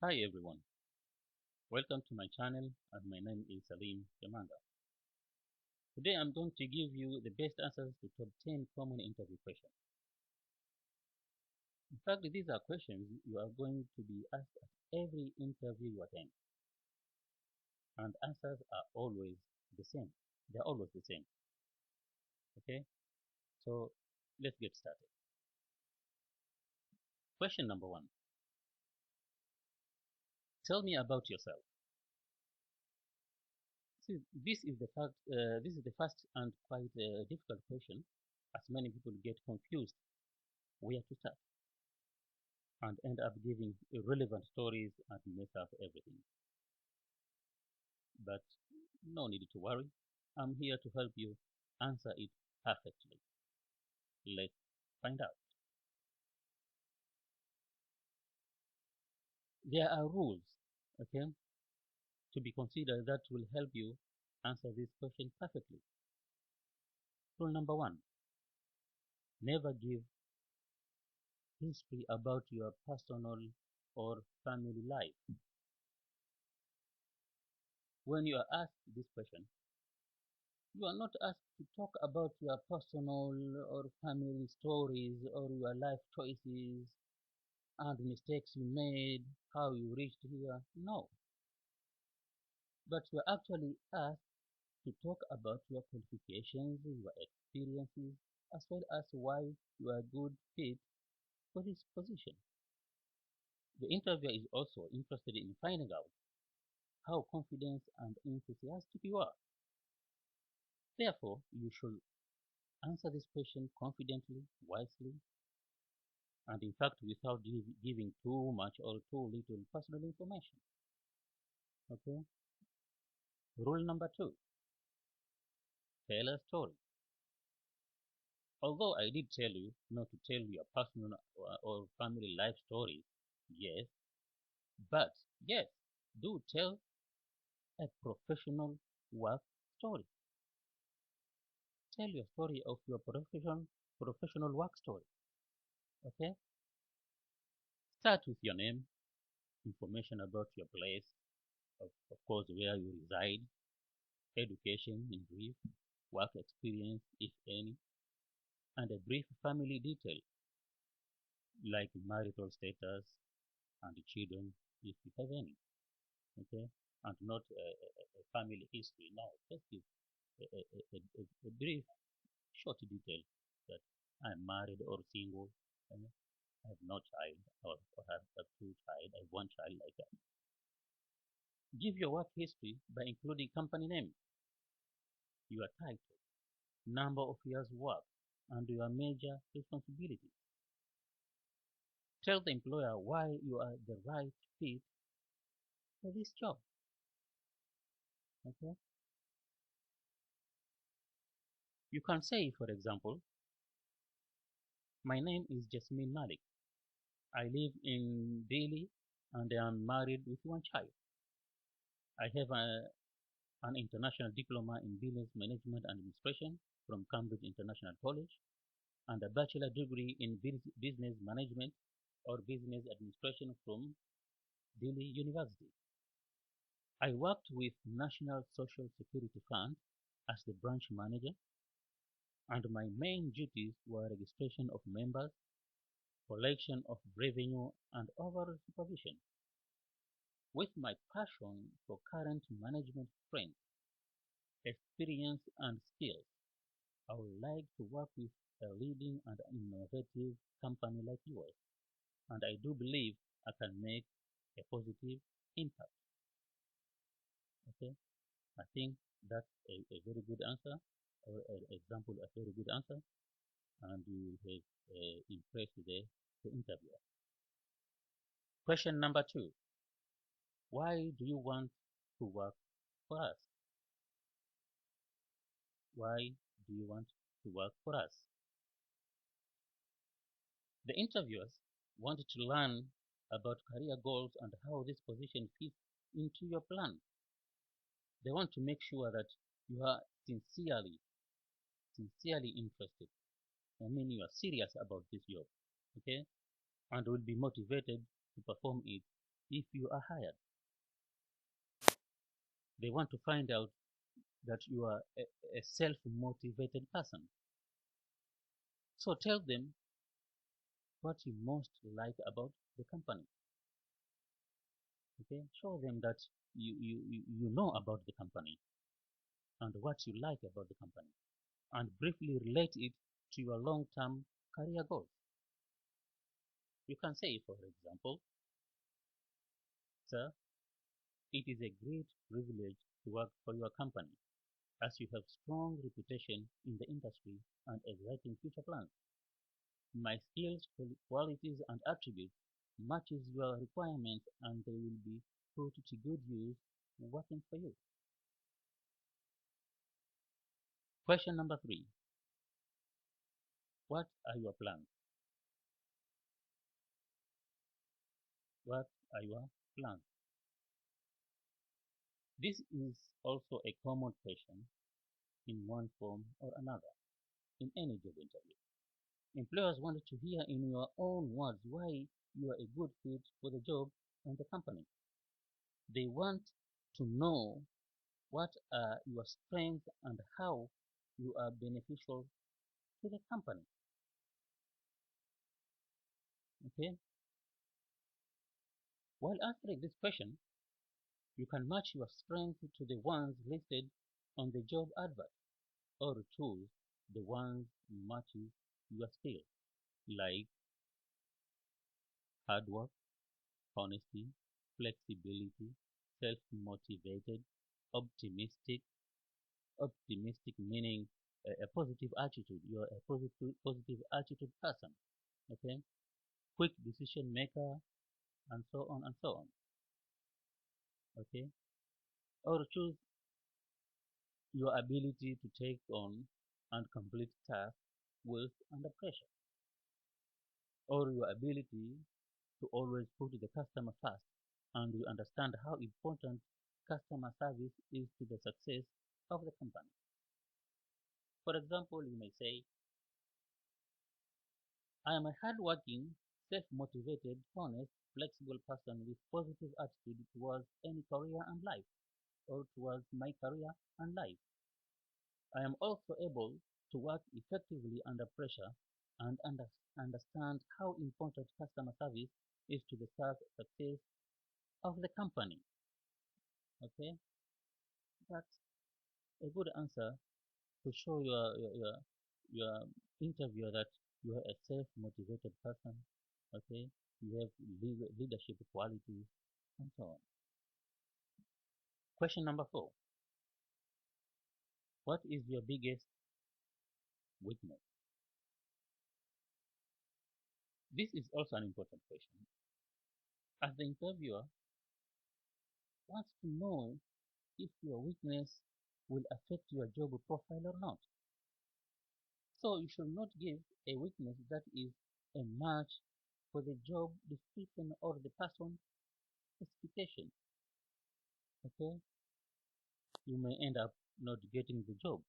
Hi everyone, welcome to my channel and my name is Salim Kemanga. Today I'm going to give you the best answers to top 10 common interview questions. In fact, these are questions you are going to be asked at every interview you attend, and answers are always the same. They're always the same. Okay, so let's get started. Question number one. Tell me about yourself. See, this is the first and quite difficult question, as many people get confused where to start and end up giving irrelevant stories and mess up everything. But no need to worry. I'm here to help you answer it perfectly. Let's find out. There are rules, okay, to be considered that will help you answer this question perfectly. Rule number one, never give history about your personal or family life. When you are asked this question, you are not asked to talk about your personal or family stories or your life choices and mistakes you made, how you reached here. No. But you are actually asked to talk about your qualifications, your experiences, as well as why you are a good fit for this position. The interviewer is also interested in finding out how confident and enthusiastic you are. Therefore, you should answer this question confidently, wisely, and in fact without giving too much or too little personal information. Okay. Rule number two, tell a story. Although I did tell you not to tell your personal or family life stories, yes, but yes, do tell a professional work story. Tell your story of your professional work story. Okay. Start with your name, information about your place, of course where you reside, education in brief, work experience if any, and a brief family detail like marital status and children if you have any. Okay, and not a family history. No, just give a brief, short detail that I'm married or single, and I have no child, or have two child, I have one child, like that. Give your work history by including company name, your title, number of years worked, and your major responsibilities. Tell the employer why you are the right fit for this job. Okay? You can say, for example, my name is Jasmine Malik. I live in Delhi and I am married with one child. I have an international diploma in business management and administration from Cambridge International College and a bachelor degree in business management or business administration from Delhi University. I worked with National Social Security Fund as the branch manager, and my main duties were registration of members, collection of revenue, and overall supervision. With my passion for current management strength, experience, and skills, I would like to work with a leading and innovative company like yours, and I do believe I can make a positive impact. Okay, I think that's a very good answer, or an example of a very good answer, and you will have impressed the interviewer. Question number two, why do you want to work for us? Why do you want to work for us? The interviewers wanted to learn about career goals and how this position fits into your plan. They want to make sure that you are sincerely interested. I mean, you are serious about this job, okay? And will be motivated to perform it if you are hired. They want to find out that you are a self-motivated person. So tell them what you most like about the company. Okay, show them that you know about the company and what you like about the company, and briefly relate it to your long-term career goals. You can say, for example, sir, it is a great privilege to work for your company as you have strong reputation in the industry and exciting future plans. My skills, qualities, and attributes matches your requirements and they will be put to good use working for you. Question number 3. What are your plans? What are your plans? This is also a common question in one form or another in any job interview. Employers want to hear in your own words why you are a good fit for the job and the company. They want to know what are your strengths and how you are beneficial to the company. Okay? While answering this question, you can match your strengths to the ones listed on the job advert or choose the ones matches your skills, like hard work, honesty, flexibility, self-motivated, optimistic. Optimistic meaning a positive attitude. You're a positive attitude person. Okay, quick decision maker, and so on and so on. Okay, or choose your ability to take on and complete tasks with under pressure, or your ability to always put the customer first, and you understand how important customer service is to the success of the company. For example, you may say, I am a hardworking, self-motivated, honest, flexible person with positive attitude towards any career and life, or towards my career and life. I am also able to work effectively under pressure and understand how important customer service is to the success of the company. Okay, that's a good answer to show your interviewer that you are a self-motivated person. Okay, you have leadership qualities and so on. Question number 4. What is your biggest weakness? This is also an important question, as the interviewer wants to know if your weakness will affect your job profile or not. So you should not give a weakness that is a match for the job description or the person specification. Okay, you may end up not getting the job.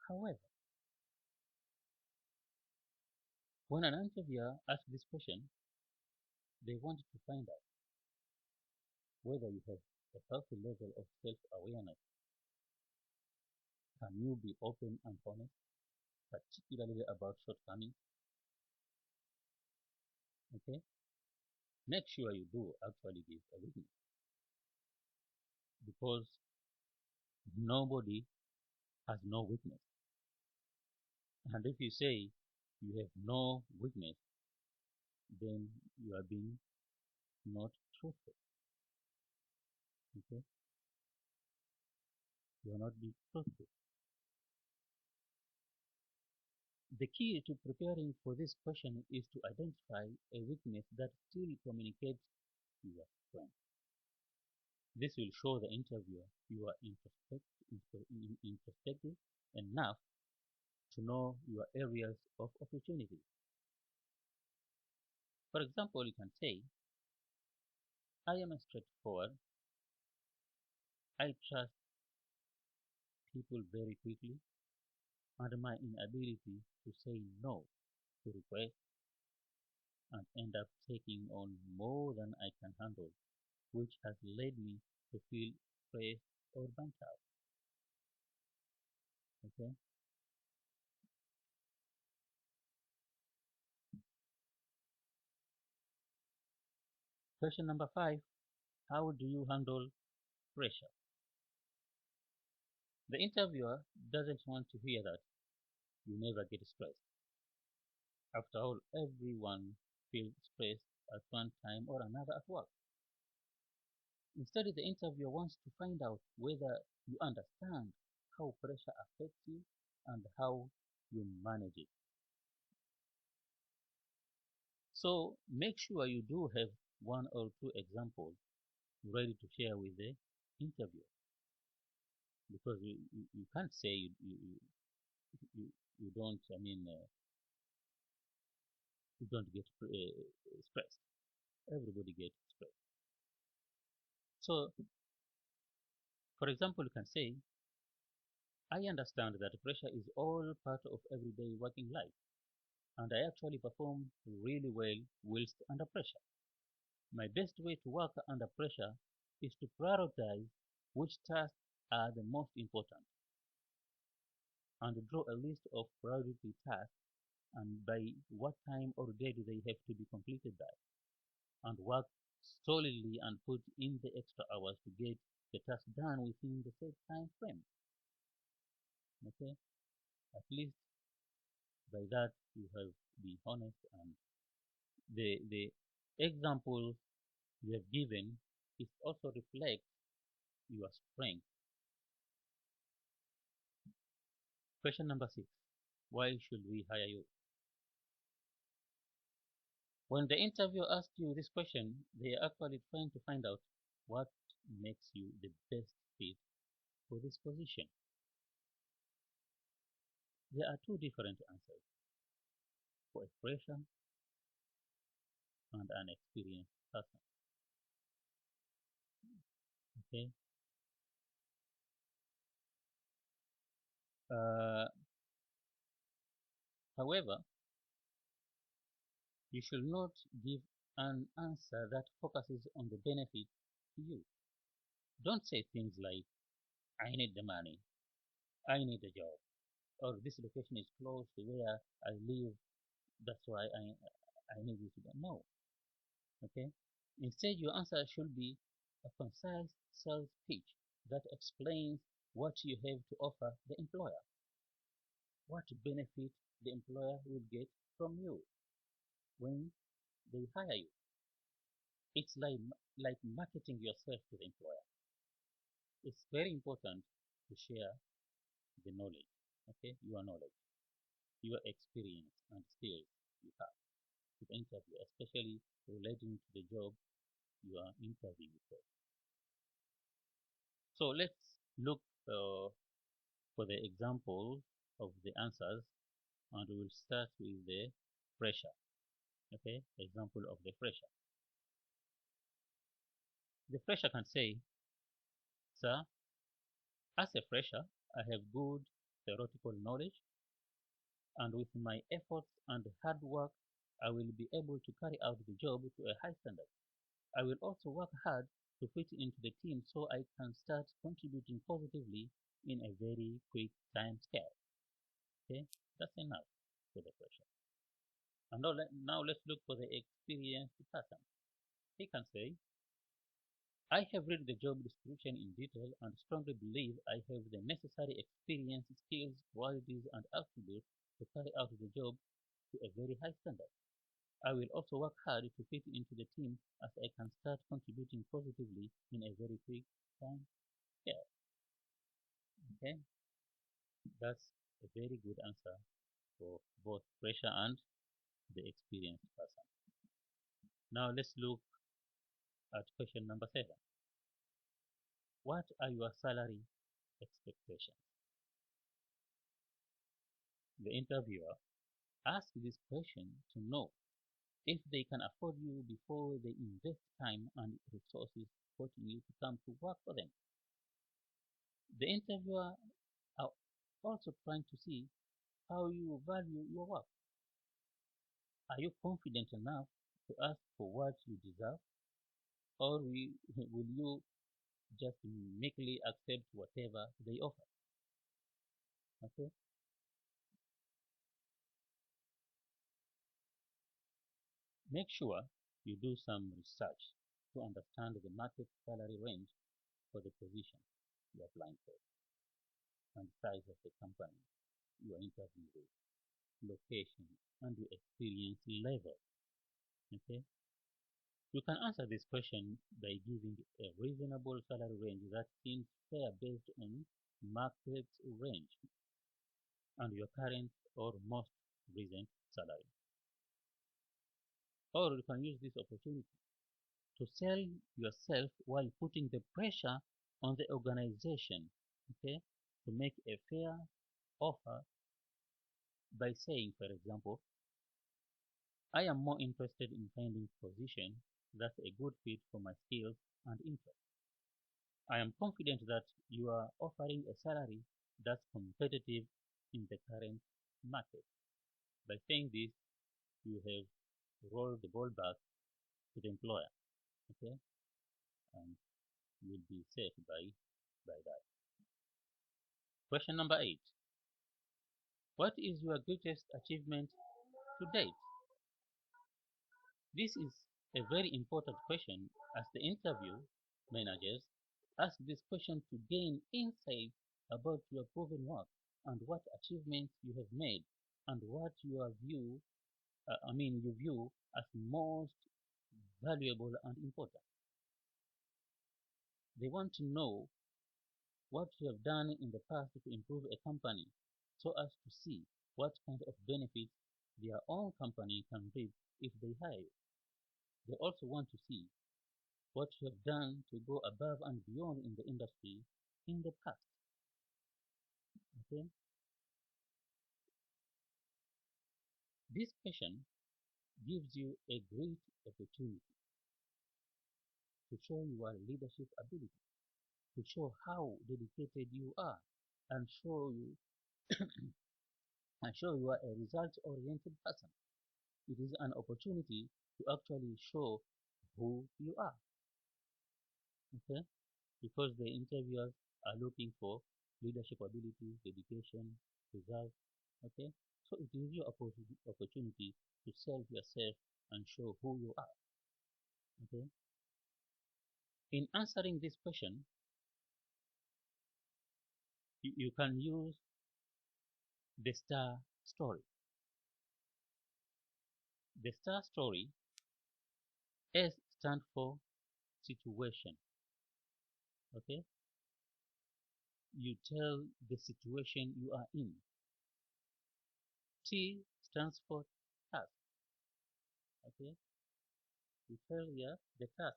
However, when an interviewer asks this question, they want to find out whether you have a healthy level of self-awareness. Can you be open and honest, particularly about shortcomings? Okay, make sure you do actually give a weakness, because nobody has no weakness. And if you say you have no weakness, then you are being not truthful. Okay, you are not being truthful. The key to preparing for this question is to identify a weakness that still communicates your strength. This will show the interviewer you are introspective enough to know your areas of opportunity. For example, you can say, I am straightforward, I trust people very quickly, and my inability to say no to requests and end up taking on more than I can handle, which has led me to feel stressed or burnt out. Okay. Question number 5. How do you handle pressure? The interviewer doesn't want to hear that you never get stressed. After all, everyone feels stressed at one time or another at work. Instead, the interviewer wants to find out whether you understand how pressure affects you and how you manage it. So make sure you do have one or two examples ready to share with the interviewer, because you can't say you don't, you don't get stressed. Everybody gets stressed. So, for example, you can say, I understand that pressure is all part of everyday working life, and I actually perform really well whilst under pressure. My best way to work under pressure is to prioritize which tasks are the most important and draw a list of priority tasks and by what time or day do they have to be completed by, and work solidly and put in the extra hours to get the task done within the set time frame. Okay, at least by that you have been honest, and the example you have given is also reflects your strength. Question number 6. Why should we hire you? When the interviewer asks you this question, they are actually trying to find out what makes you the best fit for this position. There are two different answers for a fresher and an experienced person. Okay. Uh, However, you should not give an answer that focuses on the benefit to you. Don't say things like, I need the money, I need a job, or this location is close to where I live, that's why I need this. No, okay? Instead, your answer should be a concise sales pitch that explains what you have to offer the employer, what benefit the employer will get from you when they hire you. It's like marketing yourself to the employer. It's very important to share the knowledge, okay, your knowledge, your experience and skills you have to the interview, especially relating to the job you are interviewing for. So let's look for the example of the answers, and we will start with the fresher. Okay, example of the fresher. The fresher can say, sir, as a fresher, I have good theoretical knowledge, and with my efforts and hard work, I will be able to carry out the job to a high standard. I will also work hard to fit into the team so I can start contributing positively in a very quick time scale. Okay, that's enough for the fresher. And now let's look for the experienced person. He can say, I have read the job description in detail and strongly believe I have the necessary experience, skills, qualities, and attributes to carry out the job to a very high standard. I will also work hard to fit into the team as I can start contributing positively in a very quick time scale. Okay, that's a very good answer for both fresher and the experienced person. Now let's look at question number 7. What are your salary expectations? The interviewer asks this question to know if they can afford you before they invest time and resources supporting you to come to work for them. The interviewer are also trying to see how you value your work. Are you confident enough to ask for what you deserve, or will you just meekly accept whatever they offer? Okay? Make sure you do some research to understand the market salary range for the position you're applying for, and size of the company you are interviewing with, location, and your experience level. Okay? You can answer this question by giving a reasonable salary range that seems fair based on market range and your current or most recent salary. Or you can use this opportunity to sell yourself while putting the pressure on the organization, okay, to make a fair offer by saying, for example, I am more interested in finding a position that's a good fit for my skills and interests. I am confident that you are offering a salary that's competitive in the current market. By saying this, you have rolled the ball back to the employer, okay, and you'll be safe by that. Question number 8. What is your greatest achievement to date? This is a very important question as the interview managers ask this question to gain insight about your proven work and what achievements you have made and what you view as most valuable and important. They want to know what you have done in the past to improve a company so as to see what kind of benefits their own company can reap if they hire you. They also want to see what you have done to go above and beyond in the industry in the past. Okay? This question gives you a great opportunity to show your leadership ability, to show how dedicated you are, and show you are a result-oriented person. It is an opportunity to actually show who you are. Okay? Because the interviewers are looking for leadership ability, dedication, results. Okay? So it is your opportunity to sell yourself and show who you are. Okay? In answering this question, you can use the STAR story. The STAR story, S stands for situation. Okay? You tell the situation you are in. T stands for task. Okay? You tell here the task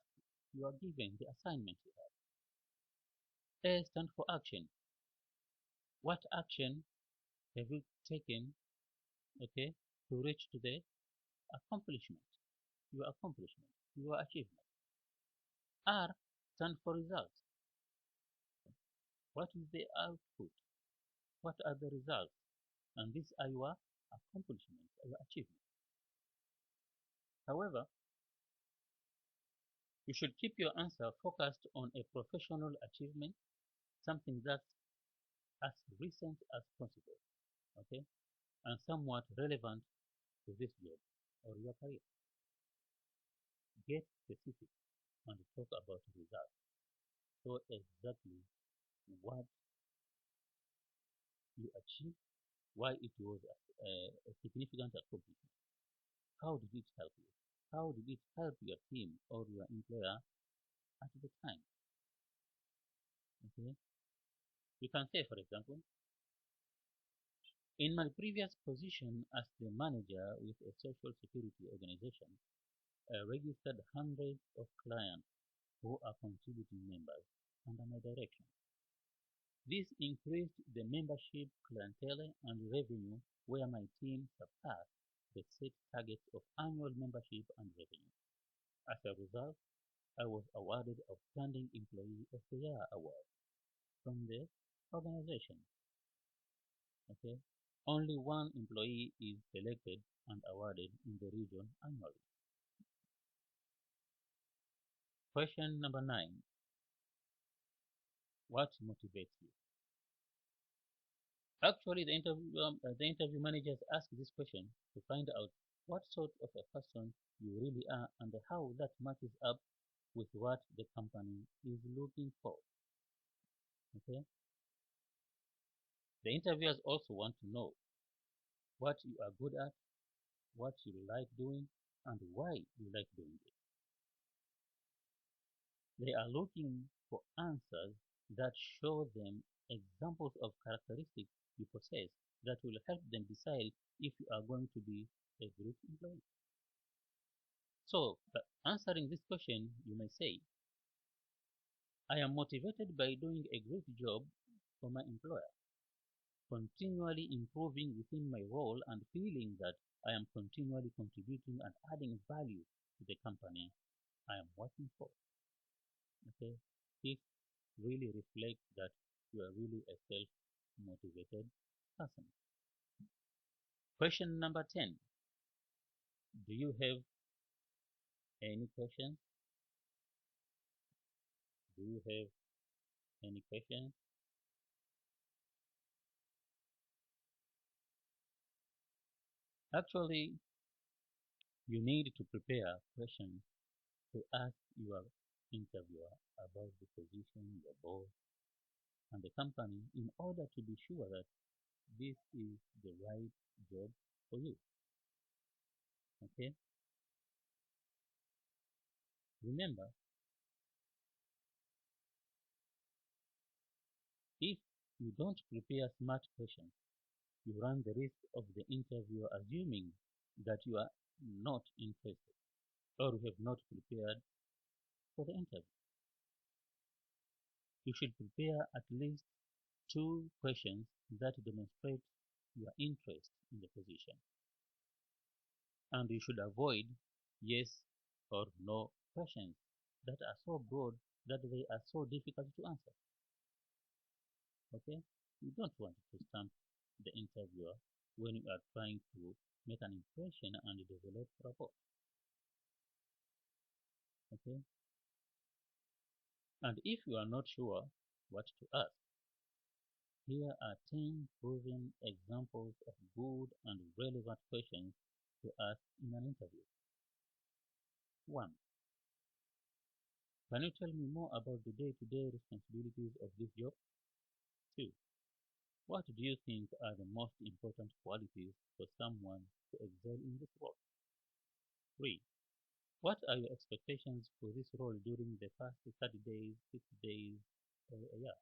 you are given, the assignment you have. A stands for action. What action have you taken, okay, to reach to the accomplishment, your achievement? R stands for results. What is the output? What are the results? And these are your accomplishments, your achievements. However, you should keep your answer focused on a professional achievement, something that's as recent as possible, okay, and somewhat relevant to this job or your career. Get specific and talk about results. Show exactly what you achieved, why it was a significant accomplishment. How did it help you? How did it help your team or your employer at the time? Okay, you can say, for example, in my previous position as the manager with a social security organization, I registered hundreds of clients who are contributing members under my direction. This increased the membership clientele and revenue where my team surpassed the set targets of annual membership and revenue. As a result, I was awarded Outstanding Employee of the Year award from the organization. Okay, only one employee is selected and awarded in the region annually. Question number 9. What motivates you? Actually, the interview managers ask this question to find out what sort of a person you really are and how that matches up with what the company is looking for. Okay? The interviewers also want to know what you are good at, what you like doing, and why you like doing it. They are looking for answers that show them examples of characteristics you possess that will help them decide if you are going to be a great employee. So, by answering this question, you may say, I am motivated by doing a great job for my employer, continually improving within my role and feeling that I am continually contributing and adding value to the company I am working for. Okay, this really reflects that you are really a self-motivated person. Question number 10. Do you have any questions? Do you have any questions? Actually, you need to prepare questions to ask your interviewer about the position, the boss, and the company in order to be sure that this is the right job for you. Okay? Remember, if you don't prepare smart questions, you run the risk of the interviewer assuming that you are not interested or you have not prepared for the interview. You should prepare at least 2 questions that demonstrate your interest in the position. And you should avoid yes or no questions that are so broad that they are so difficult to answer. Okay? You don't want to stump the interviewer when you are trying to make an impression and develop rapport. Okay? And if you are not sure what to ask, here are 10 proven examples of good and relevant questions to ask in an interview. 1. Can you tell me more about the day-to-day responsibilities of this job? 2. What do you think are the most important qualities for someone to excel in this role? 3. What are your expectations for this role during the first 30 days, 60 days, or a year?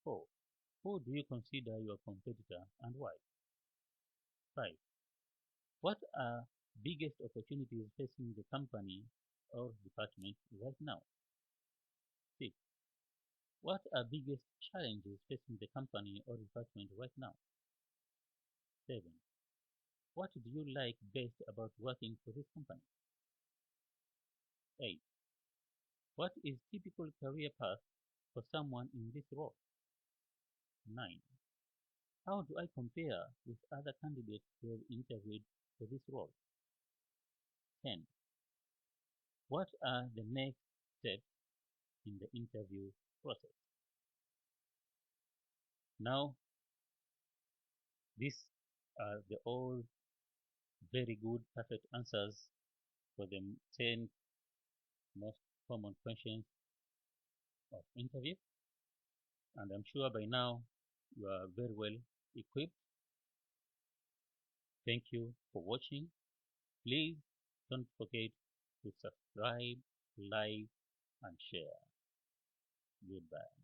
4. Who do you consider your competitor and why? 5. What are biggest opportunities facing the company or department right now? 6. What are biggest challenges facing the company or department right now? 7. What do you like best about working for this company? 8. What is typical career path for someone in this role? 9. How do I compare with other candidates who have interviewed for this role? 10. What are the next steps in the interview process? Now, these are the all very good, perfect answers for the 10 most common questions of interview. And I'm sure by now you are very well equipped. Thank you for watching. Please don't forget to subscribe, like, and share. Goodbye.